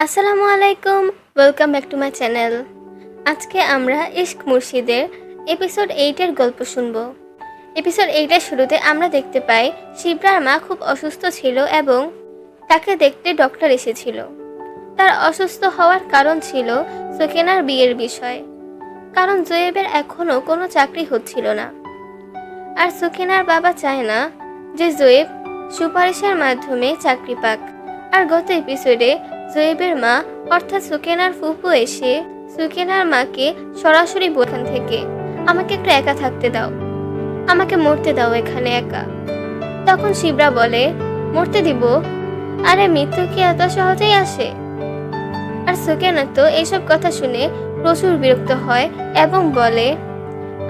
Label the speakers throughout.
Speaker 1: আসসালামু আলাইকুম, welcome back to my channel. আজকে আমরা ইশক মুর্শিদের এপিসোড 8 এর গল্প শুনব। এপিসোড 8 এর শুরুতে আমরা দেখতে পাই শিবরার মা খুব অসুস্থ ছিল এবং তাকে দেখতে ডক্টর এসেছিল। তার অসুস্থ হওয়ার কারণ ছিল সুকেনার বিয়ের বিষয়, কারণ জোয়েবের এখনও কোনো চাকরি হচ্ছিল না। আর সুকেনার বাবা চায় না যে জোয়েব সুপারিশের মাধ্যমে চাকরি পাক। আর গত এপিসোডে জোয়েবের মা অর্থাৎ সুকেনার ফুপু এসে সুকেনার মাকে সরাসরি এখান থেকে আমাকে একটু একা থাকতে দাও, আমাকে মরতে দাও এখানে একা। তখন শিবরা বলে, মরতে দিব? আরে মৃত্যু কি এত সহজেই আসে? আর সুকেনা তো এইসব কথা শুনে প্রচুর বিরক্ত হয় এবং বলে,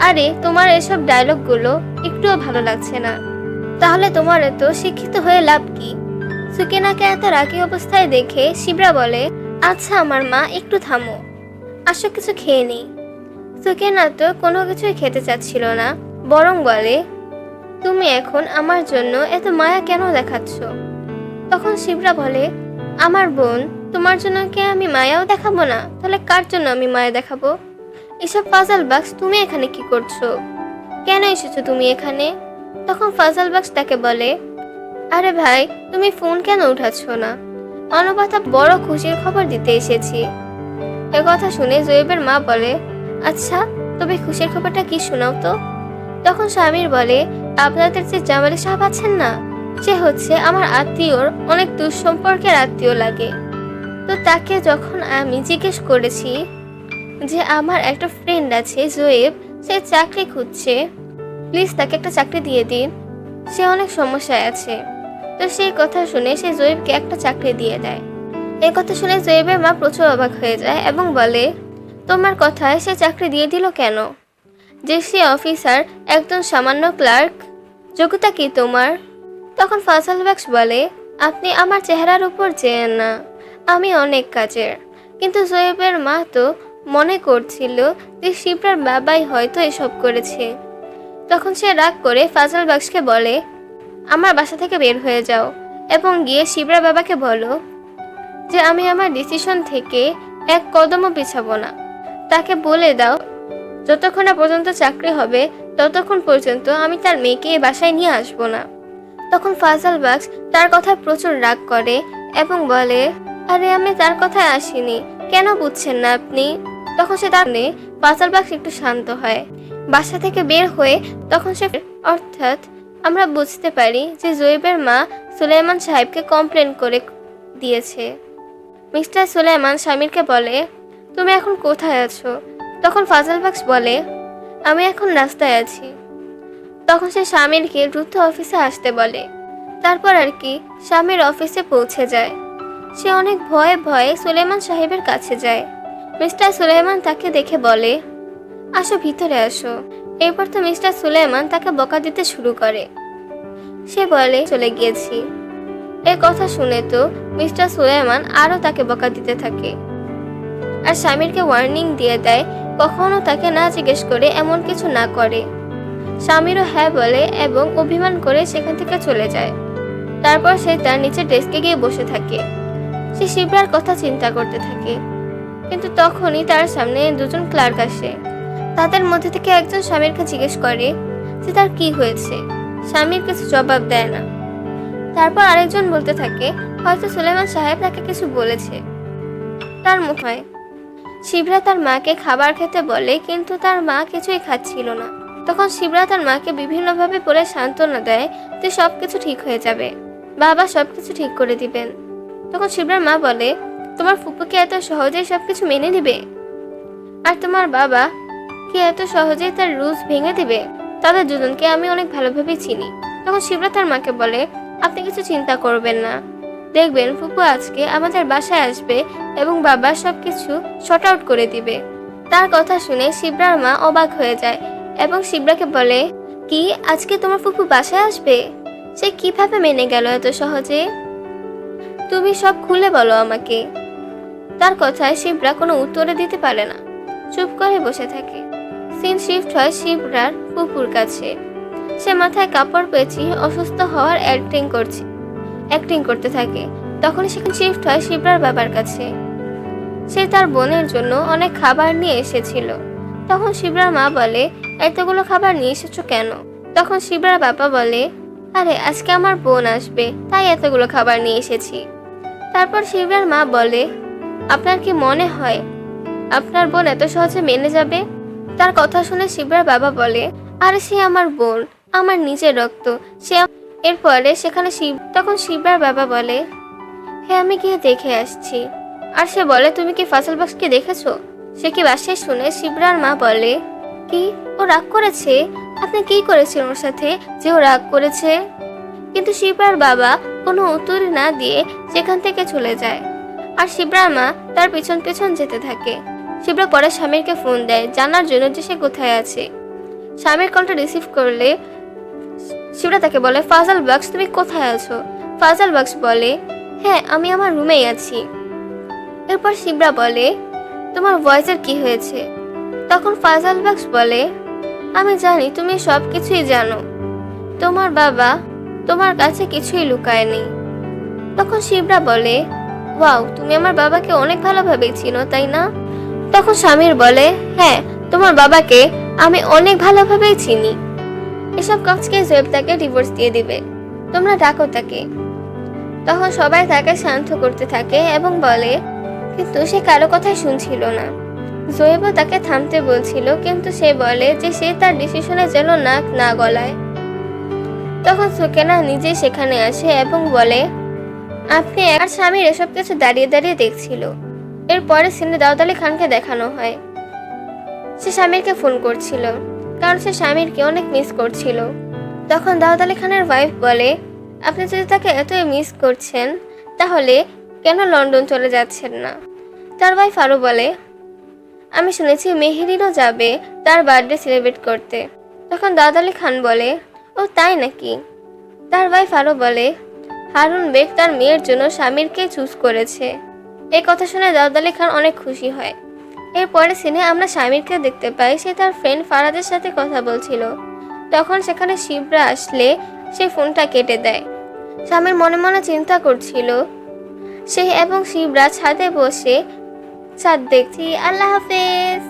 Speaker 1: আরে তোমার এসব ডায়লগগুলো একটুও ভালো লাগছে না। তাহলে তোমার এত শিক্ষিত হয়ে লাভ কি? সুকেনাকে এত রাগী অবস্থায় দেখে শিবরা বলে, আচ্ছা আমার মা, একটু থামো, আসো কিছু খেয়ে নেই। সুকেনা তো কোনো কিছুই খেতে চাচ্ছিল না, বরং বলে, তুমি এখন আমার জন্য এত মায়া কেন দেখাচ্ছ? তখন শিবরা বলে, আমার বোন, তোমার জন্য কি আমি মায়াও দেখাবো না? তাহলে কার জন্য আমি মায়া দেখাবো? এসব ফাজাল বাক্স, তুমি এখানে কি করছো? কেন এসেছো তুমি এখানে? তখন ফাজাল বাক্স তাকে বলে, আরে ভাই, তুমি ফোন কেন উঠাচ্ছ না? মানবতা বড় খুশির খবর দিতে এসেছি। এ কথা শুনে জোয়েবের মা বলে, আচ্ছা তবে খুশির খবরটা কি শোনাও তো। তখন স্বামীর বলে, আপনাদের যে জামালি সাহেব আছেন না, সে হচ্ছে আমার আত্মীয়র অনেক দুঃসম্পর্কের আত্মীয় লাগে। তো তাকে যখন আমি জিজ্ঞেস করেছি যে আমার একটা ফ্রেন্ড আছে জোয়েব, সে চাকরি খুঁজছে, প্লিজ তাকে একটা চাকরি দিয়ে দিন, সে অনেক সমস্যায় আছে। তো সেই কথা শুনে সে জোয়েবকে একটা চাকরি দিয়ে দেয়। এই কথা শুনে জোয়েবের মা প্রচুর অবাক হয়ে যায় এবং বলে, তোমার কথায় সে চাকরি দিয়ে দিল কেন? যে সে অফিসার, একজন সামান্য ক্লার্ক, যোগ্যতা কি তোমার? তখন ফাজাল বাক্স বলে, আপনি আমার চেহারার উপর যেন না, আমি অনেক কাজের। কিন্তু জোয়েবের মা তো মনে করছিল যে শিবরার বাবাই হয়তো এসব করেছে। তখন সে রাগ করে ফাজাল বাক্সকে বলে, আমার বাসা থেকে বের হয়ে যাও এবং গিয়ে শিবরা বাবাকে বলো যে আমি আমার ডিসিশন থেকে এক কদমও পিছাবো না। তাকে বলে দাও যতক্ষণ না পর্যন্ত চাকরি হবে ততক্ষণ পর্যন্ত আমি তার মেয়েকে বাসায় নিয়ে আসবো না। তখন ফাজাল বাক্স তার কথায় প্রচুর রাগ করে এবং বলে, আরে আমি তার কথায় আসিনি, কেন বুঝছেন না আপনি? তখন সে তার ফাজাল বাক্স একটু শান্ত হয়। বাসা থেকে বের হয়ে তখন সে অর্থাৎ আমরা বুঝতে পারি যে জোয়েবের মা সুলাইমান সাহেবকে কমপ্লেন করে দিয়েছে। মিস্টার সুলাইমান স্বামীরকে বলে, তুমি এখন কোথায় আছো? তখন ফাজাল বাক্স বলে, আমি এখন রাস্তায় আছি। তখন সে স্বামীরকে দ্রুত অফিসে আসতে বলে। তারপর আর কি স্বামীর অফিসে পৌঁছে যায়। সে অনেক ভয়ে ভয়ে সুলাইমান সাহেবের কাছে যায়। মিস্টার সুলাইমান তাকে দেখে বলে, আসো ভিতরে আসো। এরপর তো মিস্টার সুলাইমান তাকে বকা দিতে শুরু করে। সে বলে, চলে গিয়েছি। এ কথা শুনে তো মিস্টার সুলাইমান আরো তাকে বকা দিতে থাকে আর স্বামীরকে ওয়ার্নিং দিয়ে দেয় কখনো তাকে না জিজ্ঞেস করে এমন কিছু না করে। স্বামীরও হ্যাঁ বলে এবং অভিমান করে সেখান থেকে চলে যায়। তারপর সে তার নিচের ডেস্কে গিয়ে বসে থাকে। সে শিবরার কথা চিন্তা করতে থাকে। কিন্তু তখনই তার সামনে দুজন ক্লার্ক আসে। তাদের মধ্যে থেকে একজন স্বামীরকে জিজ্ঞেস করে যে তার কি হয়েছে। স্বামীর কিছু জবাব দেয় না। তারপর আরেকজন বলতে থাকে, হয়তো সুলাইমান সাহেব তাকে কিছু বলেছে। তার মুখ হয়। শিবরা তার মাকে খাবার খেতে বলে, কিন্তু তার মা কিছুই খাচ্ছিল না। তখন শিবরা তার মাকে বিভিন্নভাবে বলে সান্ত্বনা দেয় যে সবকিছু ঠিক হয়ে যাবে, বাবা সবকিছু ঠিক করে দিবেন। তখন শিবরার মা বলে, তোমার ফুপুকে এত সহজেই সবকিছু মেনে নিবে? আর তোমার বাবা কি এত সহজেই তার রুলস ভেঙে দিবে? তাদের দুজনকে আমি অনেক ভালোভাবে চিনি। তখন শিবরা তার মাকে বলে, আপনি কিছু চিন্তা করবেন না, দেখবেন ফুপু আজকে আমাদের বাসায় আসবে এবং বাবা সবকিছু শর্ট আউট করে দিবে। তার কথা শুনে শিবরার মা অবাক হয়ে যায় এবং শিবরাকে বলে, কি আজকে তোমার ফুপু বাসায় আসবে? সে কিভাবে মেনে গেল এত সহজে? তুমি সব খুলে বলো আমাকে। তার কথায় শিবরা কোনো উত্তরে দিতে পারে না, চুপ করে বসে থাকে। সিন শিফট হয় শিবরার ফুপুর কাছে। সে মাথায় কাপড় পেঁচিয়ে অসুস্থ হওয়ার অ্যাক্টিং করতে থাকে তখন সেখানে শিফট হয় শিবরার বাবার কাছে। সে তার বোনের জন্য অনেক খাবার নিয়ে এসেছিল। তখন শিবরার মা বলে, এতগুলো খাবার নিয়ে এসেছো কেন? তখন শিবরার বাবা বলে, আরে আজকে আমার বোন আসবে, তাই এতগুলো খাবার নিয়ে এসেছি। তারপর শিবরার মা বলে, আপনার কি মনে হয় আপনার বোন এত সহজে মেনে যাবে? তার কথা শুনে শিবরার বাবা বলে, আরে সে আমার বোন, আমার নিজের রক্ত, সে এরপরে সেখানে তখন শিবরার বাবা বলে, হ্যাঁ আমি গিয়ে দেখে আসছি। আর সে বলে, তুমি কি ফাজল বক্সকে দেখেছো? সে কি বাসায় শুনে শিবরার মা বলে, কি ও রাগ করেছে? আপনি কি করেছেন ওর সাথে যে ও রাগ করেছে? কিন্তু শিবরার বাবা কোনো উত্তর না দিয়ে সেখান থেকে চলে যায়। আর শিবরার মা তার পিছন পিছন যেতে থাকে। শিবরা পরে স্বামীরকে ফোন দেয় জানার জন্য যে সে কোথায় আছে। স্বামীর কলটা রিসিভ করলে শিবরা তাকে বলে, ফাজল বক্স তুমি কোথায় আছো? ফাজল বক্স বলে, হ্যাঁ আমি আমার রুমেই আছি। এরপর শিবরা বলে, তোমার ভয়েসের কি হয়েছে? তখন ফাজল বক্স বলে, আমি জানি তুমি সব কিছুই জানো, তোমার বাবা তোমার কাছে কিছুই লুকায়নি। তখন শিবরা বলে, ওয়াও, তুমি আমার বাবাকে অনেক ভালোভাবে চিনো তাই না? তখন স্বামীর বলে, হ্যাঁ তোমার বাবাকে আমি অনেক ভালোভাবেই চিনি। এসব কাজকে জয়েব তাকে ডিভোর্স দিয়ে দিবে, তোমরা ডাকো তাকে। তখন সবাই তাকে শান্ত করতে থাকে এবং বলে, কিন্তু সে কারো কথাই শুনছিল না। জয়েবও তাকে থামতে বলছিল, কিন্তু সে বলে যে সে তার ডিসিশনে যেন নাক না গলায়। তখন সুকেনা নিজে সেখানে আসে এবং বলে, আপনি আর স্বামীর এসব কিছু দাঁড়িয়ে দাঁড়িয়ে দেখছিল। এরপরে সিনে দাউদ আলী খানকে দেখানো হয়। সে স্বামীরকে ফোন করছিল, কারণ সে স্বামীরকে অনেক মিস করছিল। তখন দাউদ আলী খানের ওয়াইফ বলে, আপনি যদি তাকে এতই মিস করছেন তাহলে কেন লন্ডন চলে যাচ্ছেন না? তার ওয়াইফ আরও বলে, আমি শুনেছি মেহেরিনও যাবে তার বার্থডে সেলিব্রেট করতে। তখন দাউদ আলী খান বলে, ও তাই নাকি? তার ওয়াইফ আরও বলে, হারুন বেগ তার মেয়ের জন্য স্বামীরকে চুজ করেছে। এই কথা শুনে দাউদ আলী খান অনেক খুশি হয়। এরপরে সিনে আমরা স্বামীরকে দেখতে পাই, সে তার ফ্রেন্ড ফারাদের সাথে কথা বলছিল। তখন সেখানে শিবরা আসলে সে ফোনটা কেটে দেয়। স্বামীর মনে মনে চিন্তা করছিল সে এবং শিবরা ছাদে বসে চাঁদ দেখছি। আল্লাহ হাফেজ।